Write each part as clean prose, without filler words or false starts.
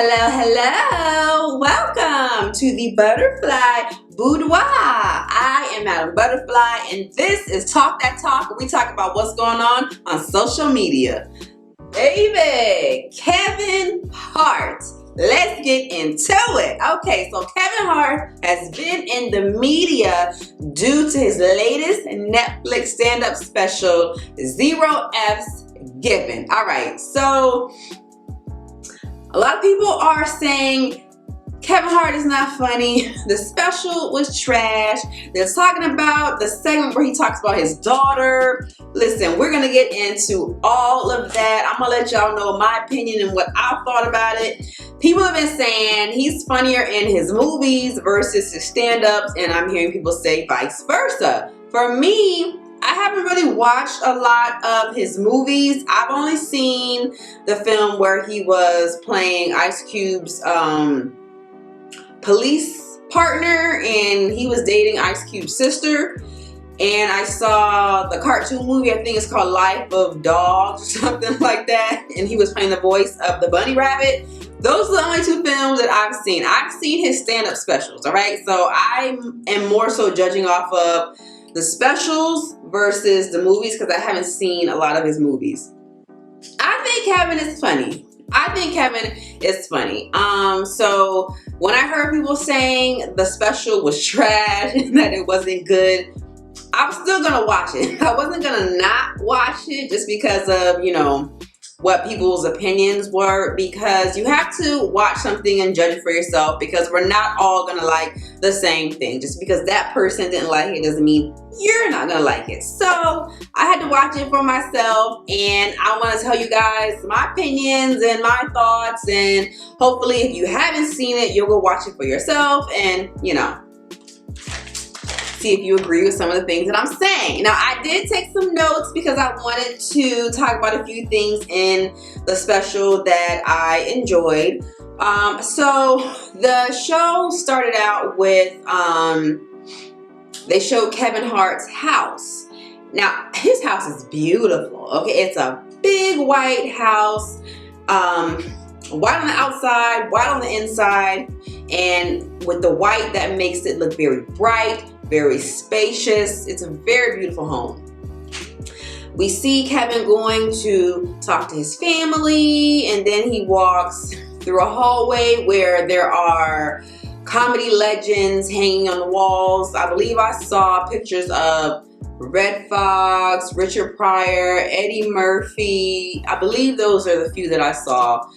Hello, hello. Welcome to the ButHerFly Boudoir. I am Madame ButHerFly, and this is Talk That Talk, where we talk about what's going on social media. Baby, Kevin Hart. Let's get into it. Okay, so Kevin Hart has been in the media due to his latest Netflix stand-up special, 0 F's Given. All right, so a lot of people are saying Kevin Hart is not funny. The special was trash. They're talking about the segment where he talks about his daughter. Listen, we're gonna get into all of that. I'm gonna let y'all know my opinion and what I thought about it. People have been saying he's funnier in his movies versus his stand-ups, and I'm hearing people say vice versa. For me, I haven't really watched a lot of his movies. I've only seen the film where he was playing Ice Cube's police partner, and he was dating Ice Cube's sister. And I saw the cartoon movie, I think it's called Life of Dogs or something like that, and he was playing the voice of the bunny rabbit. Those are the only two films that I've seen. I've seen his stand-up specials, all right? So I am more so judging off of the specials versus the movies because I haven't seen a lot of his movies. I think Kevin is funny. So when I heard people saying the special was trash and that it wasn't good, I was still gonna watch it. I wasn't gonna not watch it just because of, you know, what people's opinions were, because you have to watch something and judge it for yourself, because we're not all gonna like the same thing. Just because that person didn't like it doesn't mean you're not gonna like it. So I had to watch it for myself, and I want to tell you guys my opinions and my thoughts, and hopefully if you haven't seen it, you'll go watch it for yourself and, you know, see if you agree with some of the things that I'm saying. Now, I did take some notes because I wanted to talk about a few things in the special that I enjoyed. So the show started out with, they showed Kevin Hart's house. Now, his house is beautiful, okay? It's a big white house, white on the outside, white on the inside, and with the white that makes it look very bright, very spacious. It's a very beautiful home. We see Kevin going to talk to his family, and then he walks through a hallway where there are comedy legends hanging on the walls. I believe I saw pictures of Red Fox, Richard Pryor, Eddie Murphy. I believe those are the few that I saw.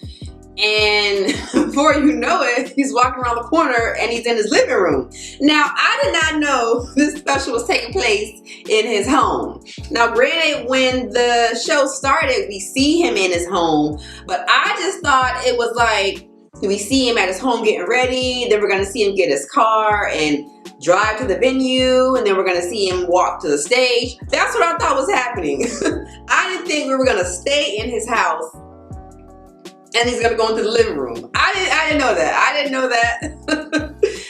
And before you know it, he's walking around the corner and he's in his living room. Now, I did not know this special was taking place in his home. Now, granted, when the show started, we see him in his home, but I just thought it was like, we see him at his home getting ready, then we're gonna see him get his car and drive to the venue, and then we're gonna see him walk to the stage. That's what I thought was happening. I didn't think we were gonna stay in his house and he's gonna go into the living room. I didn't know that.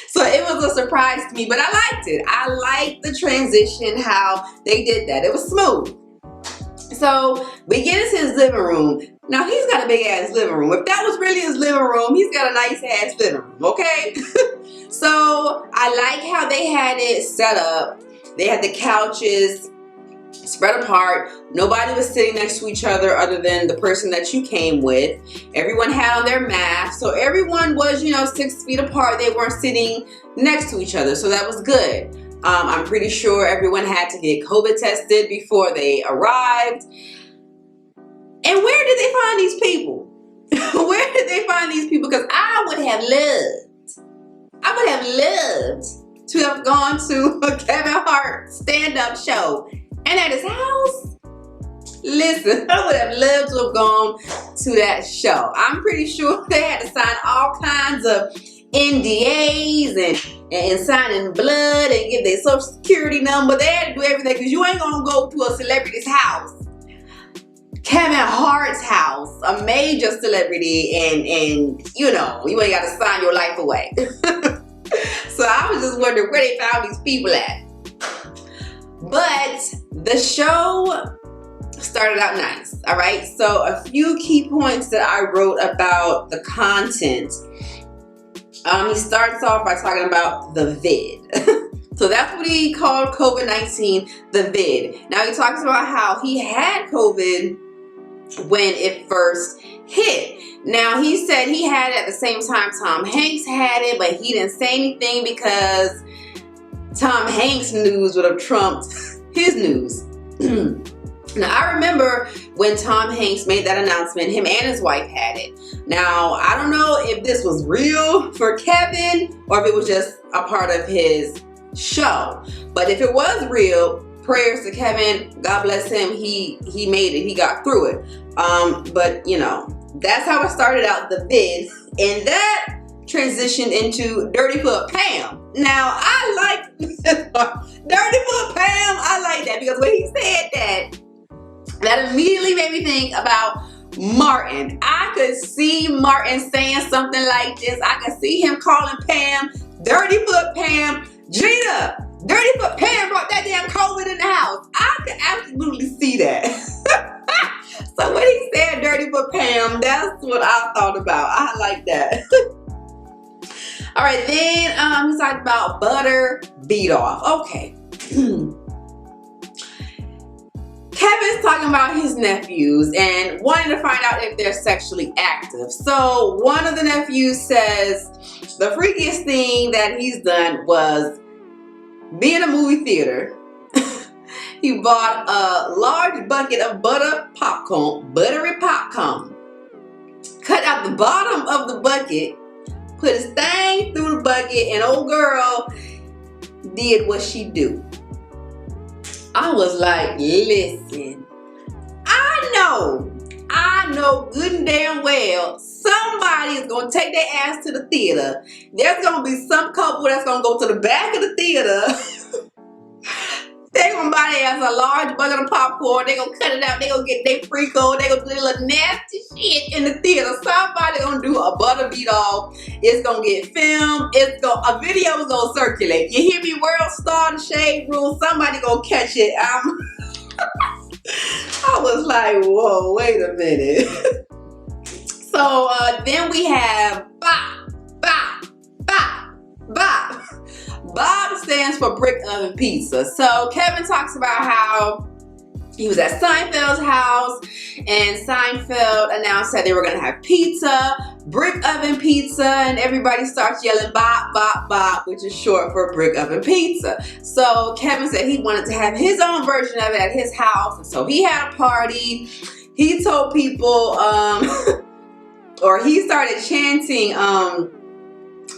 So it was a surprise to me, but I liked it. I liked the transition, how they did that. It was smooth. So we get into his living room. Now, he's got a big ass living room. If that was really his living room, he's got a nice ass living room, okay? So I like how they had it set up. They had the couches spread apart. Nobody was sitting next to each other other than the person that you came with. Everyone had on their masks. So everyone was, you know, 6 feet apart. They weren't sitting next to each other. So that was good. I'm pretty sure everyone had to get COVID tested before they arrived. And where did they find these people? Where did they find these people? Because I would have loved to have gone to a Kevin Hart stand-up show. And at his house, listen, I would have loved to have gone to that show. I'm pretty sure they had to sign all kinds of NDAs and sign in blood and give their social security number. They had to do everything because you ain't gonna go to a celebrity's house. Kevin Hart's house, a major celebrity, and you know, you ain't got to sign your life away. So I was just wondering where they found these people at. But the show started out nice. All right, so a few key points that I wrote about the content. He starts off by talking about the vid. So that's what he called COVID-19, the vid. Now he talks about how he had COVID when it first hit. Now he said he had it at the same time Tom Hanks had it, but he didn't say anything because Tom Hanks' news would have trumped his news. Now I remember when Tom Hanks made that announcement, him and his wife had it. Now I don't know if this was real for Kevin or if it was just a part of his show. But if it was real, prayers to Kevin. God bless him. He made it. He got through it. But you know, that's how it started out, the vid, and that transitioned into Dirty Foot Pam. Now I like Dirty Foot Pam. I like that because when he said that immediately made me think about Martin. I could see Martin saying something like this. I could see him calling Pam Dirty Foot Pam. Gina, Dirty Foot Pam brought that damn COVID in the house. I could absolutely see that. So when he said Dirty Foot Pam, that's what I thought about. I like that. All right, then he talked about butter beat off. Okay. Kevin's talking about his nephews and wanting to find out if they're sexually active. So one of the nephews says the freakiest thing that he's done was be in a movie theater. He bought a large bucket of buttery popcorn, cut out the bottom of the bucket, put his thing through the bucket, and old girl did what she do. I was like, listen, I know good and damn well somebody is going to take their ass to the theater. There's going to be some couple that's going to go to the back of the theater. They're going to buy their ass a large bucket of popcorn. They're going to cut it out. They're going to get their free code. They're going to do little nasty shit in the theater. Somebody going to do a butter beat off. It's going to get filmed. A video is going to circulate. You hear me? World Star, the Shade Room. Somebody going to catch it. I was like, whoa, wait a minute. So then we have Bob. Bob stands for brick oven pizza. So Kevin talks about how he was at Seinfeld's house and Seinfeld announced that they were going to have pizza, brick oven pizza, and everybody starts yelling Bob, Bob, Bob, which is short for brick oven pizza. So Kevin said he wanted to have his own version of it at his house, and so he had a party. He told people, or he started chanting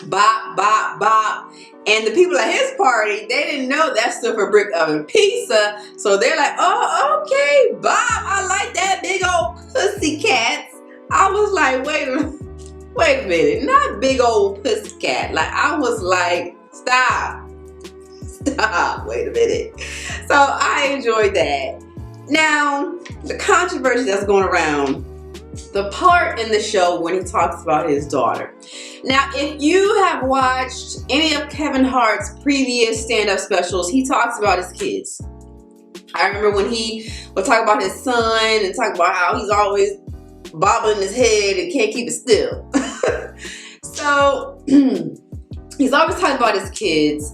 Bob, Bob, Bob. And the people at his party, they didn't know that stood for brick oven pizza. So they're like, oh, okay, Bob, I like that big old pussycats. I was like, wait a minute, not big old pussycat. Like, I was like, stop, wait a minute. So I enjoyed that. Now, the controversy that's going around, the part in the show when he talks about his daughter. Now, if you have watched any of Kevin Hart's previous stand-up specials, he talks about his kids. I remember when he would talk about his son and talk about how he's always bobbling his head and can't keep it still. So, he's always talking about his kids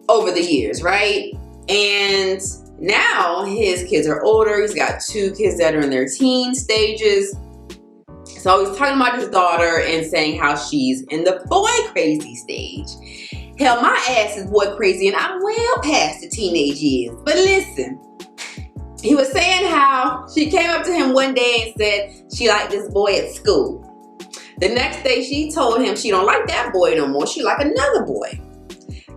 over the years, right? And now his kids are older. He's got 2 kids that are in their teen stages. So he's talking about his daughter and saying how she's in the boy crazy stage. Hell, my ass is boy crazy and I'm well past the teenage years. But listen, he was saying how she came up to him one day and said she liked this boy at school. The next day she told him she don't like that boy no more. She like another boy.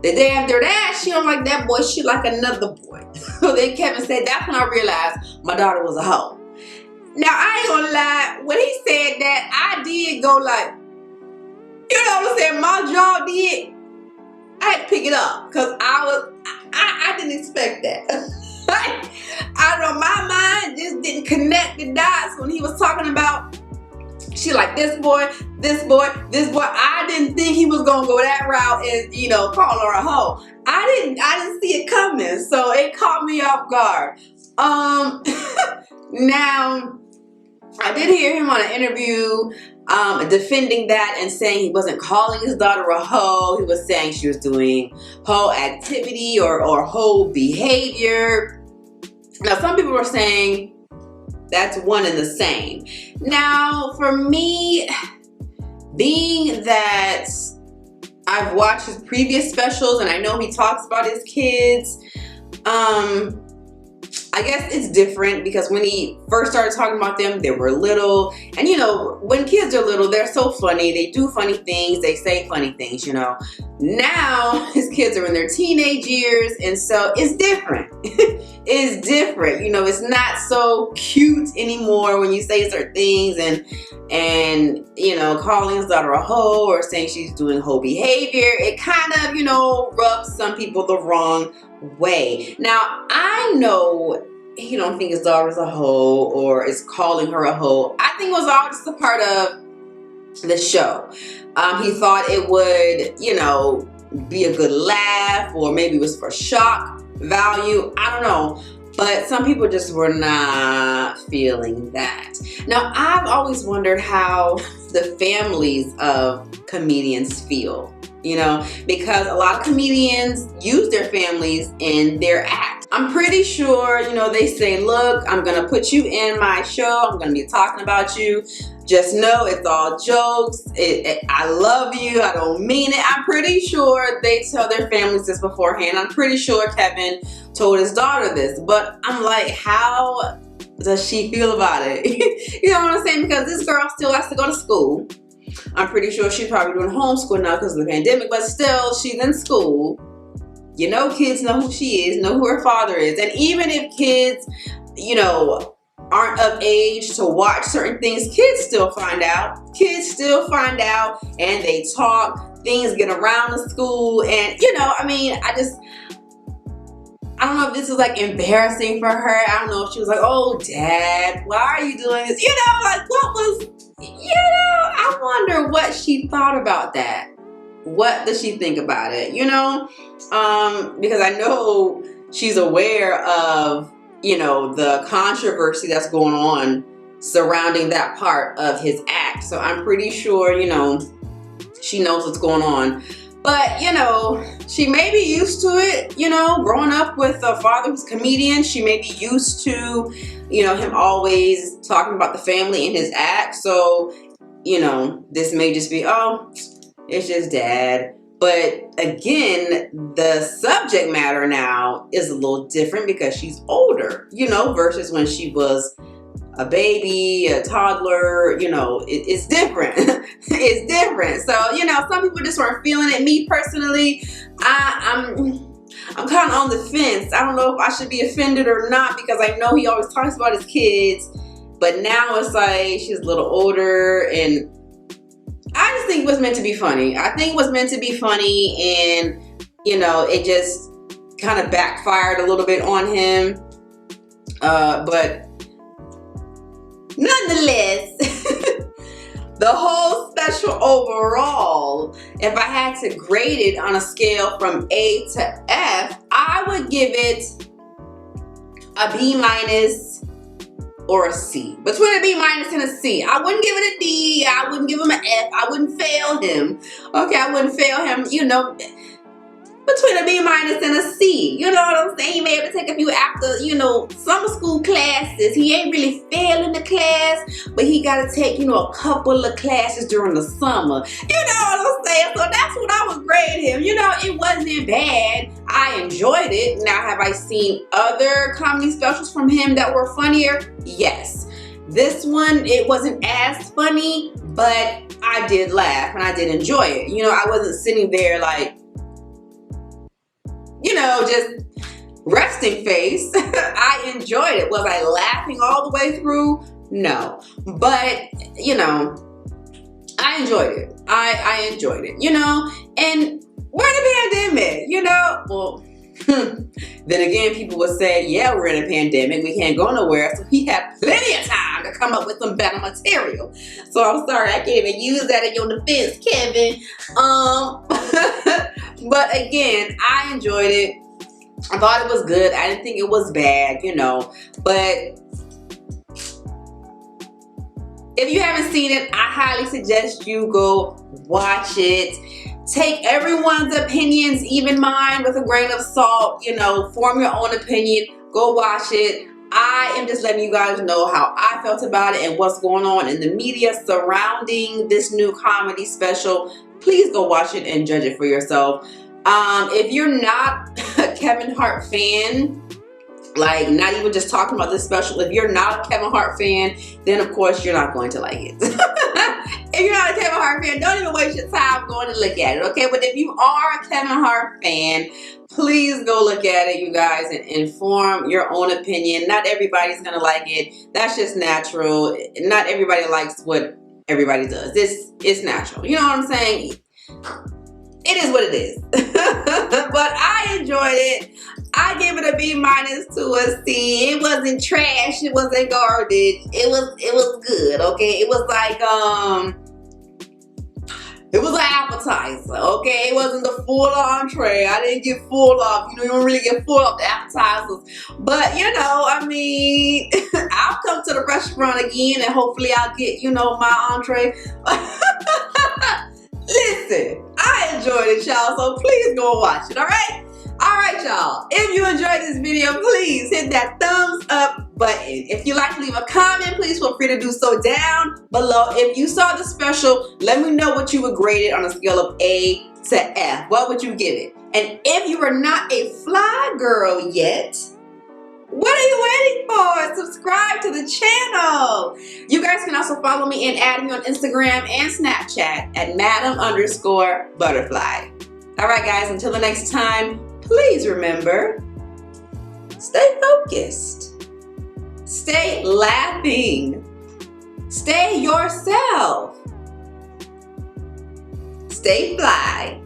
The day after that, she don't like that boy. She like another boy. So then Kevin said, that's when I realized my daughter was a hoe. Now, I ain't gonna lie, when he said that, I did go like, you know what I'm saying, my jaw did. I had to pick it up, because I didn't expect that. I don't know, my mind just didn't connect the dots when he was talking about, she like this boy, this boy, this boy. I didn't think he was gonna go that route and, you know, call her a hoe. I didn't see it coming, so it caught me off guard. Now, I did hear him on an interview defending that and saying he wasn't calling his daughter a hoe. He was saying she was doing hoe activity or hoe behavior. Now, some people were saying that's one and the same. Now, for me, being that I've watched his previous specials and I know he talks about his kids, I guess it's different because when he first started talking about them, they were little. And you know, when kids are little, they're so funny. They do funny things. They say funny things, you know. Now, his kids are in their teenage years, and so it's different. It's different. You know, it's not so cute anymore when you say certain things and you know, calling his daughter a hoe or saying she's doing hoe behavior. It kind of, you know, rubs some people the wrong way. Now, I know he don't think his daughter's a hoe or is calling her a hoe. I think it was all just a part of the show. He thought it would, you know, be a good laugh, or maybe it was for shock value. I don't know. But some people just were not feeling that. Now, I've always wondered how the families of comedians feel, you know, because a lot of comedians use their families in their act. I'm pretty sure, you know, they say, look, I'm going to put you in my show. I'm going to be talking about you. Just know it's all jokes. I love you. I don't mean it. I'm pretty sure they tell their families this beforehand. I'm pretty sure Kevin told his daughter this. But I'm like, how does she feel about it? You know what I'm saying? Because this girl still has to go to school. I'm pretty sure she's probably doing homeschool now because of the pandemic. But still, she's in school. You know, kids know who she is, know who her father is. And even if kids, you know, aren't of age to watch certain things, kids still find out. Kids still find out and they talk. Things get around the school. And, you know, I mean, I don't know if this was like embarrassing for her. I don't know if she was like, oh, Dad, why are you doing this? You know, like what was, you know, I wonder what she thought about that. What does she think about it? You know, because I know she's aware of, you know, the controversy that's going on surrounding that part of his act. So I'm pretty sure, you know, she knows what's going on. But, you know, she may be used to it, you know, growing up with a father who's a comedian. She may be used to, you know, him always talking about the family in his act. So, you know, this may just be, oh, it's just Dad. But again, the subject matter now is a little different because she's older, you know, versus when she was a baby, a toddler, you know, it's different. It's different. So, you know, some people just weren't feeling it. Me personally, I'm kind of on the fence. I don't know if I should be offended or not because I know he always talks about his kids, but now it's like she's a little older and I just think it was meant to be funny. I think it was meant to be funny and, you know, it just kind of backfired a little bit on him. But nonetheless, the whole special overall, if I had to grade it on a scale from A to F, I would give it a B- or a C. Between a B- and a C. I wouldn't give it a D. I wouldn't give him an F. I wouldn't fail him. Okay, I wouldn't fail him, you know, between a B- and a C. You know what I'm saying? He may have to take a few after, you know, summer school classes. He ain't really failing the class, but he got to take, you know, a couple of classes during the summer. You know what I'm saying? So that's what I would grade him. You know, it wasn't bad. I enjoyed it. Now, have I seen other comedy specials from him that were funnier? Yes. This one, it wasn't as funny, but I did laugh and I did enjoy it. You know, I wasn't sitting there like, you know, just resting face. I enjoyed it. Was I laughing all the way through? No. But, you know, I enjoyed it. I enjoyed it, you know, and we're in a pandemic, you know. Well, then again, people would say, yeah, we're in a pandemic. We can't go nowhere. So he had plenty of time to come up with some better material. So I'm sorry, I can't even use that in your defense, Kevin. But again, I enjoyed it. I thought it was good. I didn't think it was bad, you know. But If you haven't seen it, I highly suggest you go watch it. Take everyone's opinions, even mine, with a grain of salt. You know, form your own opinion. Go watch it. I am just letting you guys know how I felt about it and what's going on in the media surrounding this new comedy special. Please go watch it and judge it for yourself. If you're not a Kevin Hart fan, like not even just talking about this special, if you're not a Kevin Hart fan, then of course you're not going to like it. If you're not a Kevin Hart fan, don't even waste your time going to look at it, okay? But if you are a Kevin Hart fan, please go look at it, you guys, and form your own opinion. Not everybody's gonna like it. That's just natural. Not everybody likes what everybody does. It's natural. You know what I'm saying? It is what it is. But I enjoyed it. I gave it a B- to a C. It wasn't trash. It wasn't garbage. It was good. Okay. It was like it was an appetizer. Okay. It wasn't the full entree. I didn't get full off. You know, you don't really get full off the appetizers. But you know, I mean, I'll come to the restaurant again and hopefully I'll get, you know, my entree. Listen, I enjoyed it, y'all, so please go watch it, all right? All right, y'all. If you enjoyed this video, please hit that thumbs up button. If you'd like to leave a comment, please feel free to do so down below. If you saw the special, let me know what you would grade it on a scale of A to F. What would you give it? And if you are not a fly girl yet, what are you waiting for? Subscribe to the channel. You guys can also follow me and add me on Instagram and Snapchat at Madame _ButHerFly. All right, guys, until the next time, please remember, stay focused, stay laughing, stay yourself, stay fly.